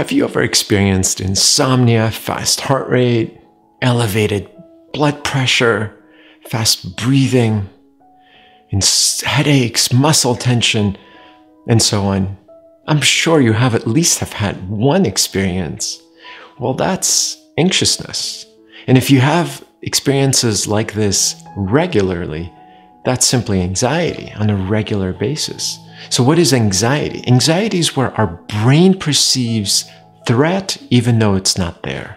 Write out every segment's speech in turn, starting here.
Have you ever experienced insomnia, fast heart rate, elevated blood pressure, fast breathing, headaches, muscle tension, and so on? I'm sure you have at least have had one experience. Well, that's anxiousness. And if you have experiences like this regularly, that's simply anxiety on a regular basis. So what is anxiety? Anxiety is where our brain perceives threat even though it's not there.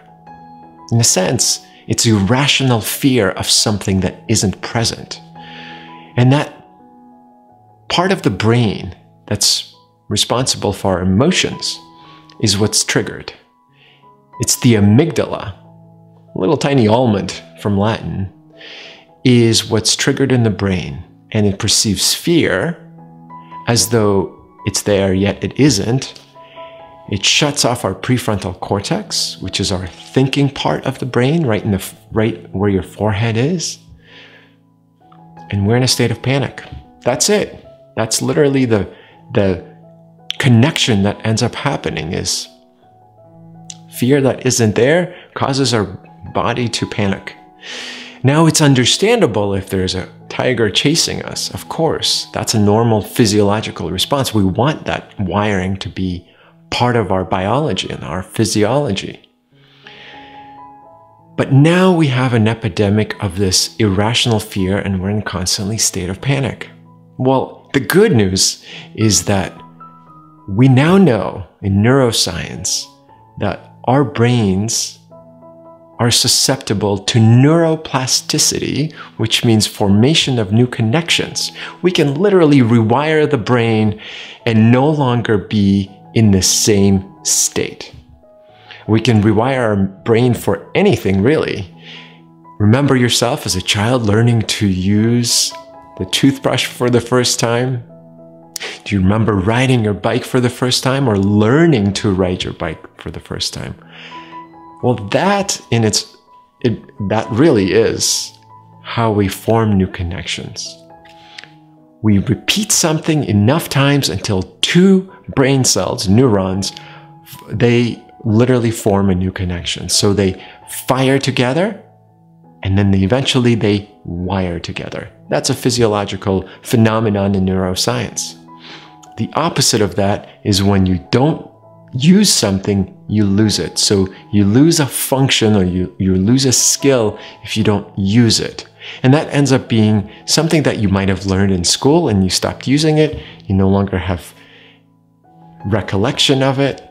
In a sense, it's irrational fear of something that isn't present. And that part of the brain that's responsible for our emotions is what's triggered. It's the amygdala, a little tiny almond from Latin, is what's triggered in the brain, and it perceives fear as though it's there, yet it isn't. It shuts off our prefrontal cortex, which is our thinking part of the brain, right where your forehead is. And we're in a state of panic. That's it. That's literally the connection that ends up happening, is fear that isn't there causes our body to panic. Now, it's understandable if there's a tiger chasing us, of course. That's a normal physiological response. We want that wiring to be part of our biology and our physiology. But now we have an epidemic of this irrational fear, and we're in a constantly state of panic. Well, the good news is that we now know in neuroscience that our brains are susceptible to neuroplasticity, which means formation of new connections. We can literally rewire the brain and no longer be in the same state. We can rewire our brain for anything, really. Remember yourself as a child learning to use the toothbrush for the first time? Do you remember riding your bike for the first time, or learning to ride your bike for the first time? Well, that really is how we form new connections. We repeat something enough times until two brain cells, neurons, they literally form a new connection. So they fire together, and then eventually they wire together. That's a physiological phenomenon in neuroscience. The opposite of that is when you don't use something, you lose it. So you lose a function, or you lose a skill if you don't use it. And that ends up being something that you might have learned in school and you stopped using it. You no longer have recollection of it.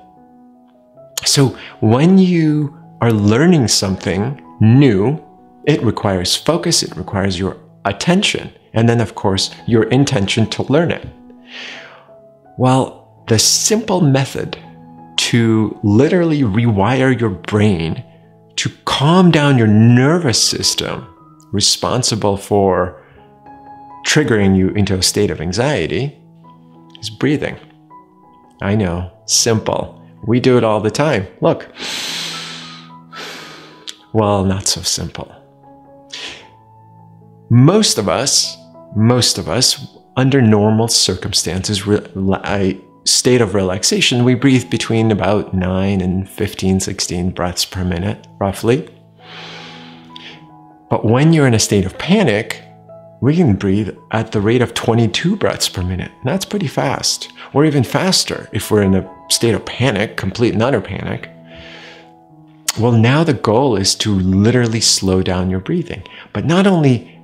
So when you are learning something new, it requires focus, it requires your attention, and then of course your intention to learn it. Well, the simple method to literally rewire your brain to calm down your nervous system responsible for triggering you into a state of anxiety is breathing. I know, simple. We do it all the time. Look. Well, not so simple. Most of us, under normal circumstances, a state of relaxation, we breathe between about 9 and 15, 16 breaths per minute, roughly. But when you're in a state of panic, we can breathe at the rate of 22 breaths per minute. And that's pretty fast, or even faster if we're in a state of panic, complete and utter panic. Well, now the goal is to literally slow down your breathing, but not only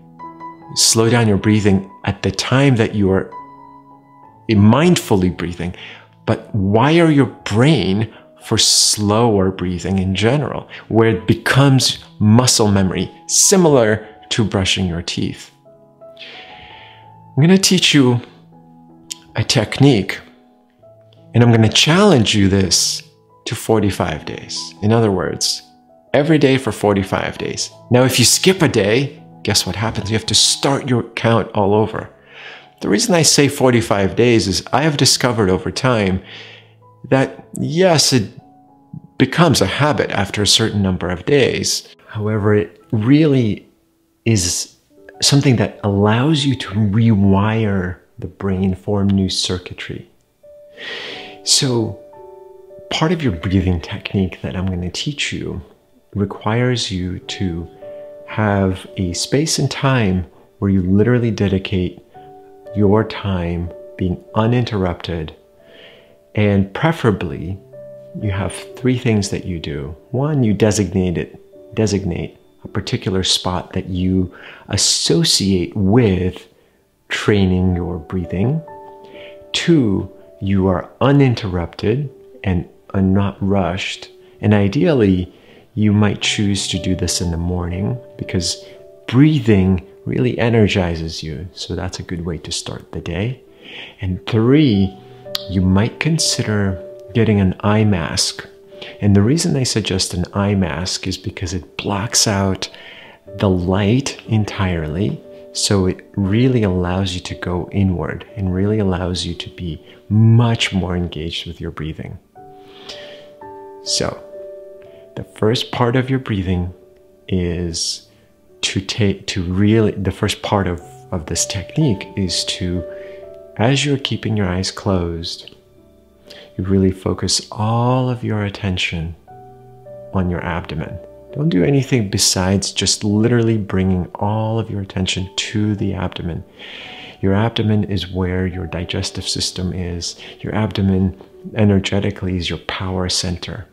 slow down your breathing at the time that you are mindfully breathing, but wire your brain for slower breathing in general, where it becomes muscle memory, similar to brushing your teeth. I'm going to teach you a technique, and I'm going to challenge you this to 45 days. In other words, every day for 45 days. Now, if you skip a day, guess what happens? You have to start your count all over. The reason I say 45 days is I have discovered over time that, yes, it becomes a habit after a certain number of days. However, it really is something that allows you to rewire the brain, form new circuitry. So part of your breathing technique that I'm going to teach you requires you to have a space and time where you literally dedicate your time being uninterrupted, and preferably you have 3 things that you do. 1, you designate a particular spot that you associate with training your breathing. 2, you are uninterrupted and are not rushed. And ideally, you might choose to do this in the morning because breathing really energizes you. So that's a good way to start the day. And 3, you might consider getting an eye mask. And the reason I suggest an eye mask is because it blocks out the light entirely. So it really allows you to go inward and really allows you to be much more engaged with your breathing. So the first part of your breathing is the first part of this technique is to, as you're keeping your eyes closed, you really focus all of your attention on your abdomen. Don't do anything besides just literally bringing all of your attention to the abdomen. Your abdomen is where your digestive system is. Your abdomen energetically is your power center.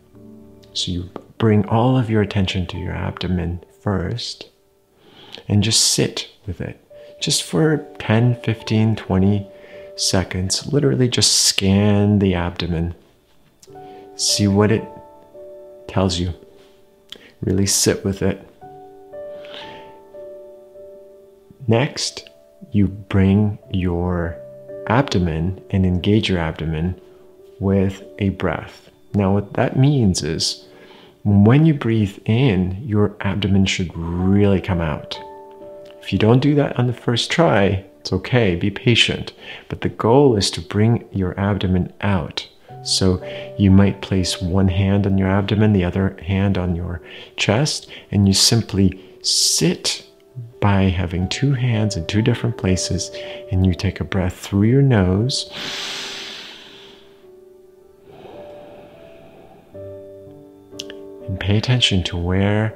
So you bring all of your attention to your abdomen first and just sit with it. Just for 10, 15, 20 seconds, literally just scan the abdomen. See what it tells you. Really sit with it. Next, you bring your abdomen and engage your abdomen with a breath. Now, what that means is when you breathe in, your abdomen should really come out. If you don't do that on the first try, it's okay, be patient. But the goal is to bring your abdomen out. So you might place one hand on your abdomen, the other hand on your chest, and you simply sit by having 2 hands in 2 different places, and you take a breath through your nose. And pay attention to where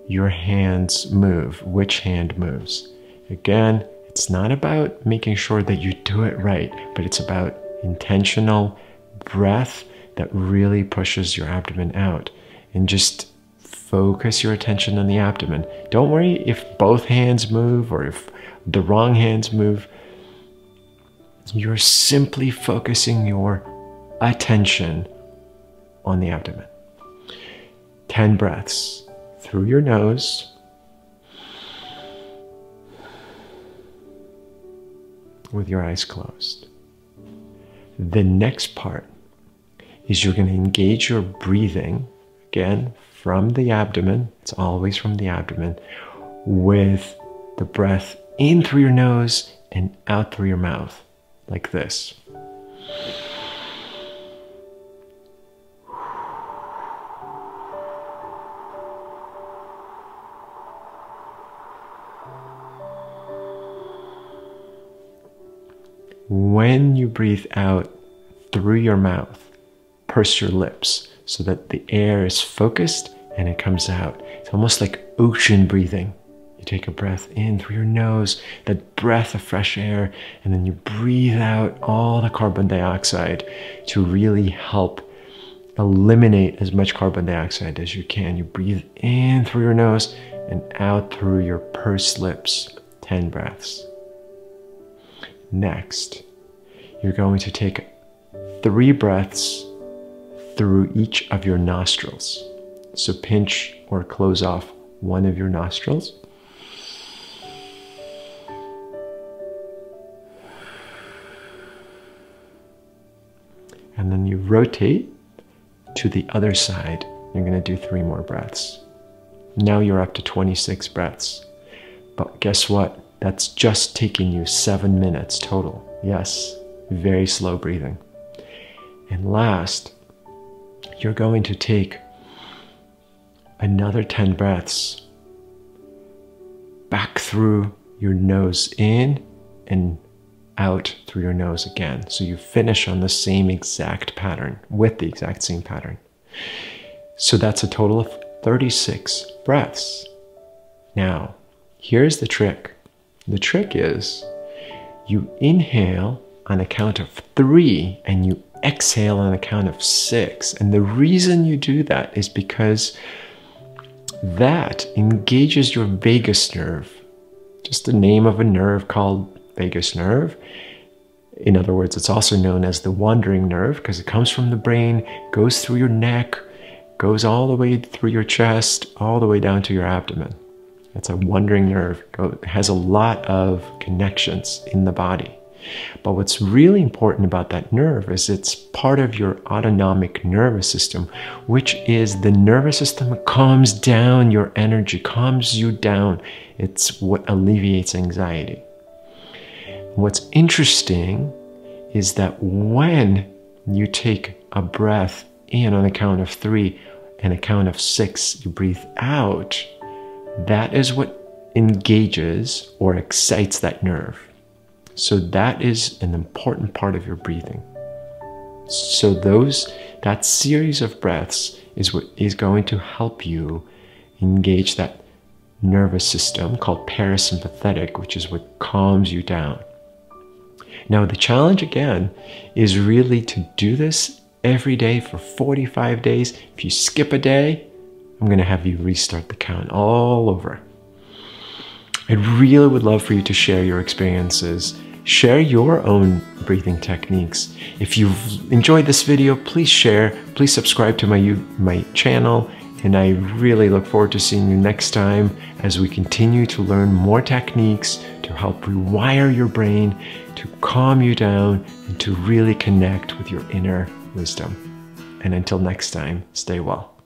your hands move, which hand moves. Again, it's not about making sure that you do it right, but it's about intentional breath that really pushes your abdomen out. And just focus your attention on the abdomen. Don't worry if both hands move or if the wrong hands move. You're simply focusing your attention on the abdomen. 10 breaths through your nose. With your eyes closed. The next part is you're going to engage your breathing, again, from the abdomen. It's always from the abdomen, with the breath in through your nose and out through your mouth, like this. When you breathe out through your mouth, purse your lips so that the air is focused and it comes out. It's almost like ocean breathing. You take a breath in through your nose, that breath of fresh air, and then you breathe out all the carbon dioxide to really help eliminate as much carbon dioxide as you can. You breathe in through your nose and out through your pursed lips. 10 breaths. Next, you're going to take 3 breaths through each of your nostrils. So pinch or close off one of your nostrils. And then you rotate to the other side. You're going to do 3 more breaths. Now you're up to 26 breaths. But guess what? That's just taking you 7 minutes total. Yes, very slow breathing. And last, you're going to take another 10 breaths back through your nose in and out through your nose again. So you finish on the same exact pattern, with the exact same pattern. So that's a total of 36 breaths. Now, here's the trick. The trick is you inhale on a count of 3 and you exhale on a count of 6. And the reason you do that is because that engages your vagus nerve. Just the name of a nerve called vagus nerve. In other words, it's also known as the wandering nerve because it comes from the brain, goes through your neck, goes all the way through your chest, all the way down to your abdomen. It's a wandering nerve. It has a lot of connections in the body. But what's really important about that nerve is it's part of your autonomic nervous system, which is the nervous system that calms down your energy, calms you down. It's what alleviates anxiety. What's interesting is that when you take a breath in on a count of 3 and a count of 6, you breathe out, that is what engages or excites that nerve. So that is an important part of your breathing. So that series of breaths is what is going to help you engage that nervous system called parasympathetic, which is what calms you down. Now, the challenge again is really to do this every day for 45 days. If you skip a day, I'm going to have you restart the count all over. I really would love for you to share your experiences. Share your own breathing techniques. If you've enjoyed this video, please share. Please subscribe to my channel. And I really look forward to seeing you next time as we continue to learn more techniques to help rewire your brain, to calm you down, and to really connect with your inner wisdom. And until next time, stay well.